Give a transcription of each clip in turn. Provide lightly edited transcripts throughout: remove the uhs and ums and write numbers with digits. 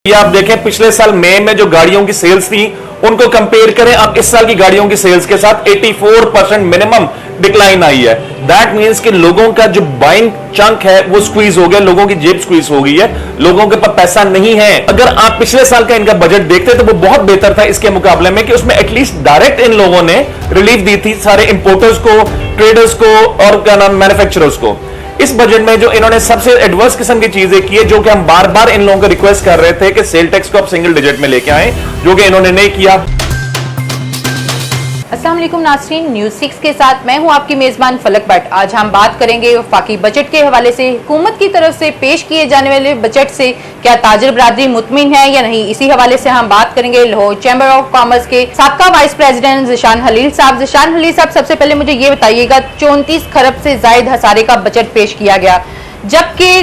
ये आप देखें पिछले साल मई में जो गाड़ियों की सेल्स थी उनको कंपेयर करें आप इस साल की गाड़ियों की सेल्स के साथ 84% मिनिमम डिक्लाइन आई है। दैट मींस कि लोगों का जो बाइंग चंक है वो स्क्वीज हो गया, लोगों की जेब स्क्वीज हो गई है, लोगों के पास पैसा नहीं है। अगर आप पिछले साल का इनका बजट देखते तो वो बहुत बेहतर था इसके मुकाबले में कि उसमें एटलीस्ट डायरेक्ट इन लोगों ने रिलीफ दी थी सारे इंपोर्टर्स को, ट्रेडर्स को और क्या नाम मैन्युफैक्चरर्स को। इस बजट में जो इन्होंने सबसे एडवर्स किस्म की चीजें की है, जो कि हम बार बार इन लोगों को रिक्वेस्ट कर रहे थे कि सेल टैक्स को आप सिंगल डिजिट में लेके आए, जो कि इन्होंने नहीं किया। अस्सलाम वालेकुम नाज़रीन, न्यूज़ 6 के साथ मैं हूं आपकी मेजबान फलक भट्ट। आज हम बात करेंगे वफाकी बजट के हवाले से हुकूमत की तरफ से पेश किए जाने वाले बजट से क्या ताजिर बरादरी मुतमिन है या नहीं। इसी हवाले से हम बात करेंगे लाहौर चैम्बर ऑफ कॉमर्स के साबका वाइस प्रेसिडेंट ज़िशान हलील साहब। ज़िशान हलील साहब, सबसे पहले मुझे ये बताइएगा, 34 खरब से जायद हसारे का बजट पेश किया गया, जबकि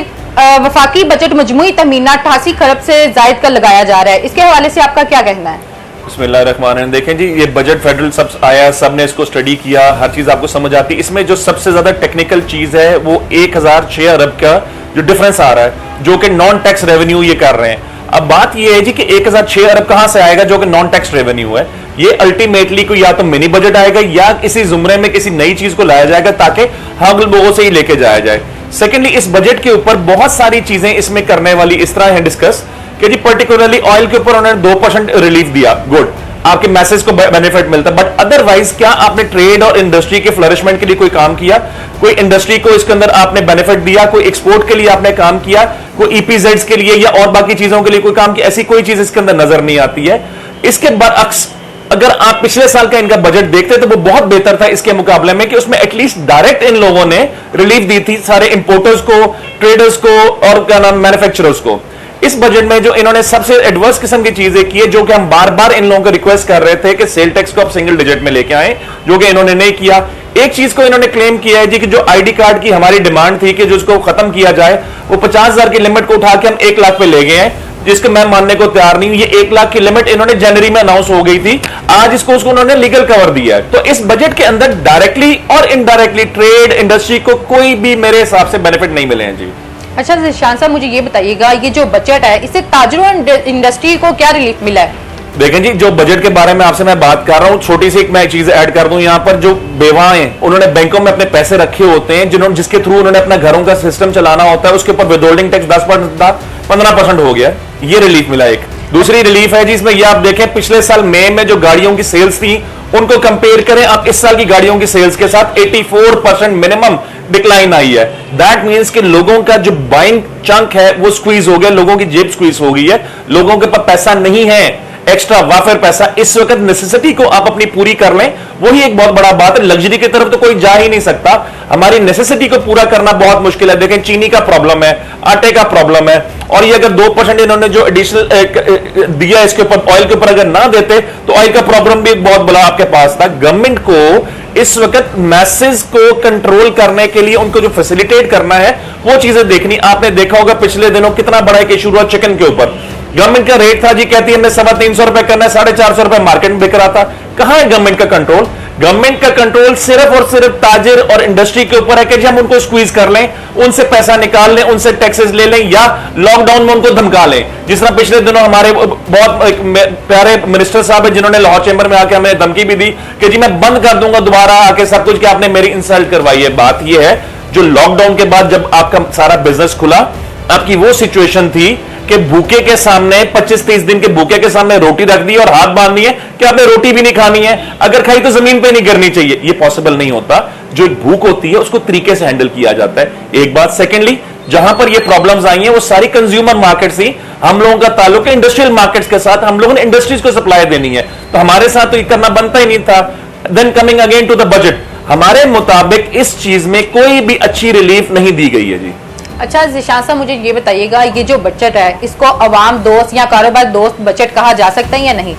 वफाकी बजट मजमूई तहमीना 88 खरब से जायद का लगाया जा रहा है। इसके हवाले से आपका क्या कहना है? बिस्मिल्लाहिर्रहमानिर्रहीम। देखें जी, ये बजट फेडरल सब आया, सबने इसको स्टडी किया, हर चीज आपको समझ आती है। इसमें जो सबसे ज्यादा टेक्निकल चीज है वो 1006 अरब का जो डिफरेंस आ रहा है, जो कि नॉन टैक्स रेवेन्यू ये कर रहे हैं। अब बात ये है जी कि 1006 अरब कहां से आएगा जो कि नॉन टैक्स रेवेन्यू है। ये अल्टीमेटली कोई या तो मिनी बजट आएगा या किसी जुमरे में किसी नई चीज को लाया जाएगा ताकि हम लोगों से ही लेके जाया जाए। सेकेंडली, इस बजट के ऊपर बहुत सारी चीजें इसमें करने वाली इस तरह है डिस्कस कि जी पर्टिकुलरली ऑयल के ऊपर उन्होंने 2% रिलीफ दिया, गुड, आपके मैसेज को बेनिफिट मिलता है। बट अदरवाइज क्या आपने ट्रेड और इंडस्ट्री के फ्लरिशमेंट के लिए कोई काम किया? कोई इंडस्ट्री को इसके अंदर आपने बेनिफिट दिया? कोई एक्सपोर्ट के लिए आपने काम किया? कोई ईपीजेड्स के लिए या और बाकी चीजों के लिए कोई काम किया? ऐसी कोई चीज इसके अंदर नजर नहीं आती है। इसके बरअक्स अगर आप पिछले साल का इनका बजट देखते तो वो बहुत बेहतर था इसके मुकाबले में कि उसमें एटलीस्ट डायरेक्ट इन लोगों ने रिलीफ दी थी सारे इंपोर्टर्स को, ट्रेडर्स को और क्या नाम मैन्युफैक्चरर्स को। इस बजट में जो इन्होंने सबसे एडवर्स किस्म की चीजें की है, जो कि हम बार बार इन लोगों को रिक्वेस्ट कर रहे थे कि सेल टैक्स को आप सिंगल डिजिट में लेके आए, जो कि इन्होंने नहीं किया। एक चीज को इन्होंने क्लेम किया है जी कि जो आईडी कार्ड की हमारी डिमांड थी कि जो उसको खत्म किया जाए, वो 50,000 की लिमिट को उठा के हम 1 लाख पे ले गए हैं, जिसको मैं मानने को तैयार नहीं हूं। ये 1 लाख की लिमिट इन्होंने जनवरी में अनाउंस हो गई थी, आज इसको उसको उन्होंने लीगल कवर दिया है। तो इस बजट के अंदर डायरेक्टली और इनडायरेक्टली ट्रेड इंडस्ट्री को कोई भी मेरे हिसाब से बेनिफिट नहीं मिले हैं जी। अच्छा ज़िशान साहब, मुझे ये बताइएगा, ये जो बजट है इससे ताजिरों इंडस्ट्री को क्या रिलीफ मिला है? देखें जी, जो बजट के बारे में आपसे मैं बात कर रहा हूं, छोटी सी एक मैं चीज ऐड कर दूं यहां पर। जो बेवाएं उन्होंने बैंकों में अपने पैसे रखे होते हैं, जिन्होंने जिसके थ्रू उन्होंने अपना घरों का सिस्टम चलाना होता है, उसके ऊपर विदहोल्डिंग टैक्स 10% था, 15% हो गया, ये रिलीफ मिला। एक दूसरी रिलीफ है जी इसमें, ये आप देखें पिछले साल मई में जो गाड़ियों की सेल्स थी उनको कंपेयर करें आप इस साल की गाड़ियों की सेल्स के साथ, 84% मिनिमम डिक्लाइन आई है। दैट मींस कि लोगों का जो बाइंग चंक है वो स्क्वीज हो गया, लोगों की जेब स्क्वीज हो गई है, लोगों के पास पैसा नहीं है एक्स्ट्रा वाफर पैसा। इस वक्त नेसेसिटी को आप अपनी पूरी कर लें, वही एक बहुत बड़ा बात है। लग्जरी की तरफ तो कोई जा ही नहीं सकता, हमारी नेसेसिटी को पूरा करना बहुत मुश्किल है। देखें, चीनी का प्रॉब्लम है, आटे का प्रॉब्लम है, और ये अगर 2% इन्होंने जो एडिशनल दिया इसके ऊपर, ऑयल के ऊपर अगर ना देते तो ऑयल का प्रॉब्लम भी बहुत बड़ा आपके पास था। गवर्नमेंट को इस वक्त मैसेज को कंट्रोल करने के लिए उनको जो फैसिलिटेट करना है वो चीजें देखनी। आपने देखा होगा पिछले दिनों कितना बड़ा एक इशू हुआ चिकन के ऊपर। गवर्नमेंट का रेट था जी, कहती है हमने 350 रुपए करना है, 450 मार्केट में बिक रहा था। कहां है गवर्नमेंट का कंट्रोल? गवर्नमेंट का कंट्रोल सिर्फ और सिर्फ ताजिर और इंडस्ट्री के ऊपर है कि हम उनको स्क्वीज कर लें, उनसे पैसा निकाल लें, उनसे टैक्सेस ले लें या लॉकडाउन में उनको धमका लें। जिस तरह पिछले दिनों हमारे बहुत प्यारे मिनिस्टर साहब है जिन्होंने लाहौर चैम्बर में आके हमें धमकी भी दी कि जी मैं बंद कर दूंगा दोबारा आके सब कुछ, कि आपने मेरी इंसल्ट करवाई है। बात यह है, जो लॉकडाउन के बाद जब आपका सारा बिजनेस खुला, आपकी वो सिचुएशन थी कि भूखे के सामने 25-30 दिन के भूखे के सामने रोटी रख दी और हाथ बांध दिए कि आपने रोटी भी नहीं खानी है, अगर खाई तो जमीन पे नहीं गिरनी चाहिए। ये पॉसिबल नहीं होता। जो एक भूख होती है उसको तरीके से हैंडल किया जाता है, एक बात। सेकेंडली, जहां पर ये प्रॉब्लम्स आई हैं वो सारी कंज्यूमर मार्केट से, हम लोगों का ताल्लुक है इंडस्ट्रियल मार्केट्स के साथ, हम लोगों ने इंडस्ट्रीज को सप्लाई देनी है, तो हमारे साथ तो ये करना बनता ही नहीं था। Then coming again to the budget, हमारे मुताबिक इस चीज में कोई भी अच्छी रिलीफ नहीं दी गई है जी। अच्छा ज़िशान साहब, मुझे ये बताइएगा, ये जो बजट है इसको अवाम दोस्त या कारोबार दोस्त बजट कहा जा सकता है या नहीं?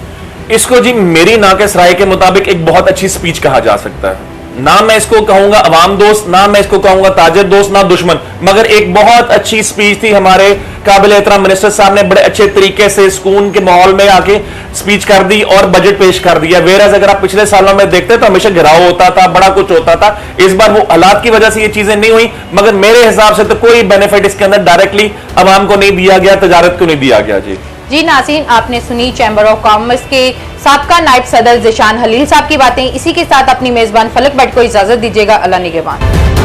इसको जी मेरी नाक़िस राय के मुताबिक एक बहुत अच्छी स्पीच कहा जा सकता है। ना मैं इसको कहूंगा अवाम दोस्त, ना मैं इसको कहूंगा ताजिर दोस्त, ना दुश्मन, मगर एक बहुत अच्छी स्पीच थी। हमारे काबिल एहतराम मिनिस्टर साहब ने बड़े अच्छे तरीके से सुकून के माहौल में आके स्पीच कर दी और बजट पेश कर दिया। वेराज अगर आप पिछले सालों में देखते तो हमेशा घिराव होता था, बड़ा कुछ होता था। इस बार वो हालात की वजह से ये चीजें नहीं हुई, मगर मेरे हिसाब से तो कोई बेनिफिट इसके अंदर डायरेक्टली अवाम को नहीं दिया गया, तजारत को नहीं दिया गया जी। जी नाज़रीन, आपने सुनी चैम्बर ऑफ कॉमर्स के साबका नायब सदर ज़िशान हलील साहब की बातें। इसी के साथ अपनी मेजबान फलक भट्ट को इजाजत दीजिएगा। अल्लाह निगहबान।